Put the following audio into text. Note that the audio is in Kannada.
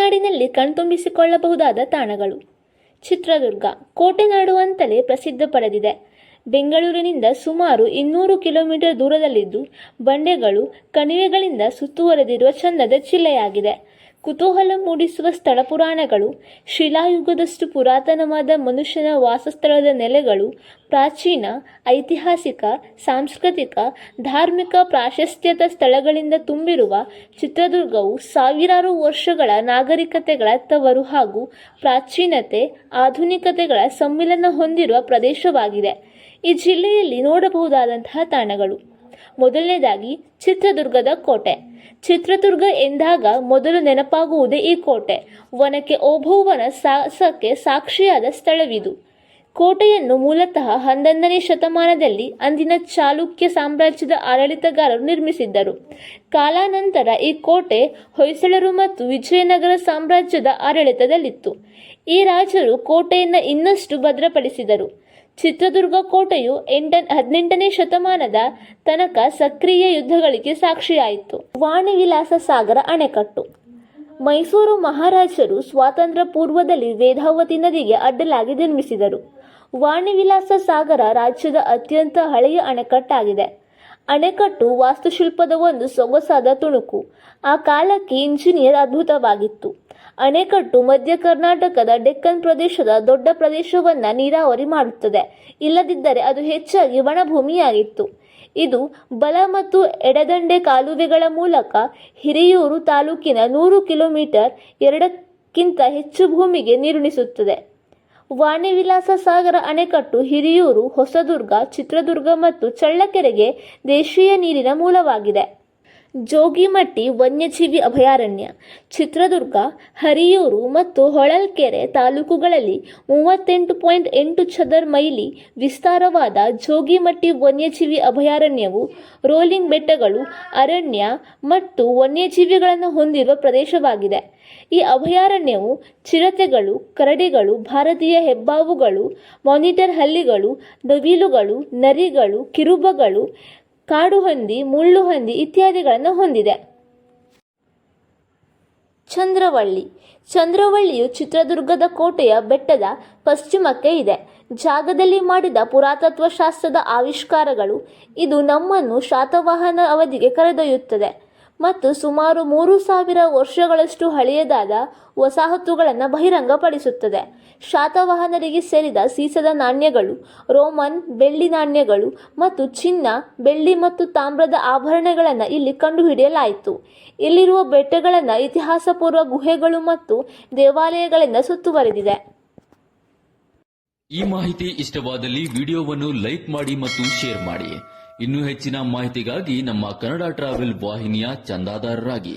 ಮಲೆನಾಡಿನಲ್ಲಿ ಕಣ್ತುಂಬಿಸಿಕೊಳ್ಳಬಹುದಾದ ತಾಣಗಳು. ಚಿತ್ರದುರ್ಗ ಕೋಟೆನಾಡು ಅಂತಲೇ ಪ್ರಸಿದ್ಧ ಪಡೆದಿದೆ. ಬೆಂಗಳೂರಿನಿಂದ ಸುಮಾರು 200 ಕಿಲೋಮೀಟರ್ ದೂರದಲ್ಲಿದ್ದು, ಬಂಡೆಗಳು, ಕಣಿವೆಗಳಿಂದ ಸುತ್ತುವರೆದಿರುವ ಚಂದದ ಜಿಲ್ಲೆಯಾಗಿದೆ. ಕುತೂಹಲ ಮೂಡಿಸುವ ಸ್ಥಳ ಪುರಾಣಗಳು, ಶಿಲಾಯುಗದಷ್ಟು ಪುರಾತನವಾದ ಮನುಷ್ಯನ ವಾಸಸ್ಥಳದ ನೆಲೆಗಳು, ಪ್ರಾಚೀನ, ಐತಿಹಾಸಿಕ, ಸಾಂಸ್ಕೃತಿಕ, ಧಾರ್ಮಿಕ ಪ್ರಾಶಸ್ತ್ಯದ ಸ್ಥಳಗಳಿಂದ ತುಂಬಿರುವ ಚಿತ್ರದುರ್ಗವು ಸಾವಿರಾರು ವರ್ಷಗಳ ನಾಗರಿಕತೆಗಳ ತವರು ಹಾಗೂ ಪ್ರಾಚೀನತೆ, ಆಧುನಿಕತೆಗಳ ಸಮ್ಮಿಲನ ಹೊಂದಿರುವ ಪ್ರದೇಶವಾಗಿದೆ. ಈ ಜಿಲ್ಲೆಯಲ್ಲಿ ನೋಡಬಹುದಾದಂತಹ ತಾಣಗಳು: ಮೊದಲನೇದಾಗಿ ಚಿತ್ರದುರ್ಗದ ಕೋಟೆ. ಚಿತ್ರದುರ್ಗ ಎಂದಾಗ ಮೊದಲು ನೆನಪಾಗುವುದೇ ಈ ಕೋಟೆ. ವನಕ್ಕೆ ಓಬವ್ವನ ಸಾಹಸಕ್ಕೆ ಸಾಕ್ಷಿಯಾದ ಸ್ಥಳವಿದು. ಕೋಟೆಯನ್ನು ಮೂಲತಃ 11ನೇ ಶತಮಾನದಲ್ಲಿ ಅಂದಿನ ಚಾಲುಕ್ಯ ಸಾಮ್ರಾಜ್ಯದ ಆಡಳಿತಗಾರರು ನಿರ್ಮಿಸಿದ್ದರು. ಕಾಲಾನಂತರ ಈ ಕೋಟೆ ಹೊಯ್ಸಳರು ಮತ್ತು ವಿಜಯನಗರ ಸಾಮ್ರಾಜ್ಯದ ಆಡಳಿತದಲ್ಲಿತ್ತು. ಈ ರಾಜರು ಕೋಟೆಯನ್ನು ಇನ್ನಷ್ಟು ಭದ್ರಪಡಿಸಿದರು. ಚಿತ್ರದುರ್ಗ ಕೋಟೆಯು 18ನೇ ಶತಮಾನದ ತನಕ ಸಕ್ರಿಯ ಯುದ್ಧಗಳಿಗೆ ಸಾಕ್ಷಿಯಾಯಿತು. ವಾಣಿವಿಲಾಸ ಸಾಗರ ಅಣೆಕಟ್ಟು. ಮೈಸೂರು ಮಹಾರಾಜರು ಸ್ವಾತಂತ್ರ್ಯ ಪೂರ್ವದಲ್ಲಿ ವೇದಾವತಿ ನದಿಗೆ ಅಡ್ಡಲಾಗಿ ನಿರ್ಮಿಸಿದರು. ವಾಣಿವಿಲಾಸ ಸಾಗರ ರಾಜ್ಯದ ಅತ್ಯಂತ ಹಳೆಯ ಅಣೆಕಟ್ಟಾಗಿದೆ. ಅಣೆಕಟ್ಟು ವಾಸ್ತುಶಿಲ್ಪದ ಒಂದು ಸೊಗಸಾದ ತುಣುಕು. ಆ ಕಾಲಕ್ಕೆ ಇಂಜಿನಿಯರ್ ಅದ್ಭುತವಾಗಿತ್ತು. ಅಣೆಕಟ್ಟು ಮಧ್ಯ ಕರ್ನಾಟಕದ ಡೆಕ್ಕನ್ ಪ್ರದೇಶದ ದೊಡ್ಡ ಪ್ರದೇಶವನ್ನು ನೀರಾವರಿ ಮಾಡುತ್ತದೆ. ಇಲ್ಲದಿದ್ದರೆ ಅದು ಹೆಚ್ಚಾಗಿ ವನಭೂಮಿಯಾಗಿತ್ತು. ಇದು ಬಲ ಮತ್ತು ಎಡದಂಡೆ ಕಾಲುವೆಗಳ ಮೂಲಕ ಹಿರಿಯೂರು ತಾಲೂಕಿನ 100 ಕಿಲೋಮೀಟರ್ ಎರಡಕ್ಕಿಂತ ಹೆಚ್ಚು ಭೂಮಿಗೆ ನೀರುಣಿಸುತ್ತದೆ. ವಾಣಿವಿಲಾಸ ಸಾಗರ ಅಣೆಕಟ್ಟು ಹಿರಿಯೂರು, ಹೊಸದುರ್ಗ, ಚಿತ್ರದುರ್ಗ ಮತ್ತು ಚಳ್ಳಕೆರೆಗೆ ದೇಶೀಯ ನೀರಿನ ಮೂಲವಾಗಿದೆ. ಜೋಗಿಮಟ್ಟಿ ವನ್ಯಜೀವಿ ಅಭಯಾರಣ್ಯ. ಚಿತ್ರದುರ್ಗ, ಹಿರಿಯೂರು ಮತ್ತು ಹೊಳಲ್ಕೆರೆ ತಾಲೂಕುಗಳಲ್ಲಿ 38.8 ಚದರ ಮೈಲಿ ವಿಸ್ತಾರವಾದ ಜೋಗಿಮಟ್ಟಿ ವನ್ಯಜೀವಿ ಅಭಯಾರಣ್ಯವು ರೋಲಿಂಗ್ ಬೆಟ್ಟಗಳು, ಅರಣ್ಯ ಮತ್ತು ವನ್ಯಜೀವಿಗಳನ್ನು ಹೊಂದಿರುವ ಪ್ರದೇಶವಾಗಿದೆ. ಈ ಅಭಯಾರಣ್ಯವು ಚಿರತೆಗಳು, ಕರಡಿಗಳು, ಭಾರತೀಯ ಹೆಬ್ಬಾವುಗಳು, ಮಾನಿಟರ್ ಹಲ್ಲಿಗಳು, ನವಿಲುಗಳು, ನರಿಗಳು, ಕಿರುಬಗಳು, ಕಾಡುಹಂದಿ, ಮುಳ್ಳುಹಂದಿ ಇತ್ಯಾದಿಗಳನ್ನು ಹೊಂದಿದೆ. ಚಂದ್ರವಳ್ಳಿ. ಚಂದ್ರವಳ್ಳಿಯು ಚಿತ್ರದುರ್ಗದ ಕೋಟೆಯ ಬೆಟ್ಟದ ಪಶ್ಚಿಮಕ್ಕೆ ಇದೆ. ಜಾಗದಲ್ಲಿ ಮಾಡಿದ ಪುರಾತತ್ವಶಾಸ್ತ್ರದ ಆವಿಷ್ಕಾರಗಳು ಇದು ನಮ್ಮನ್ನು ಶಾತವಾಹನ ಅವಧಿಗೆ ಕರೆದೊಯ್ಯುತ್ತದೆ ಮತ್ತು ಸುಮಾರು 3000 ವರ್ಷಗಳಷ್ಟು ಹಳೆಯದಾದ ವಸಾಹತುಗಳನ್ನು ಬಹಿರಂಗಪಡಿಸುತ್ತದೆ. ಶಾತವಾಹನರಿಗೆ ಸೇರಿದ ಸೀಸದ ನಾಣ್ಯಗಳು, ರೋಮನ್ ಬೆಳ್ಳಿ ನಾಣ್ಯಗಳು ಮತ್ತು ಚಿನ್ನ, ಬೆಳ್ಳಿ ಮತ್ತು ತಾಮ್ರದ ಆಭರಣಗಳನ್ನು ಇಲ್ಲಿ ಕಂಡುಹಿಡಿಯಲಾಯಿತು. ಇಲ್ಲಿರುವ ಬೆಟ್ಟಗಳನ್ನು ಇತಿಹಾಸಪೂರ್ವ ಗುಹೆಗಳು ಮತ್ತು ದೇವಾಲಯಗಳಿಂದ ಸುತ್ತುವರೆದಿದೆ. ಈ ಮಾಹಿತಿ ಇಷ್ಟವಾದಲ್ಲಿ ವಿಡಿಯೋವನ್ನು ಲೈಕ್ ಮಾಡಿ ಮತ್ತು ಶೇರ್ ಮಾಡಿ. ಇನ್ನೂ ಹೆಚ್ಚಿನ ಮಾಹಿತಿಗಾಗಿ ನಮ್ಮ ಕನ್ನಡ ಟ್ರಾವೆಲ್ ವಾಹಿನಿಯ ಚಂದಾದಾರರಾಗಿ.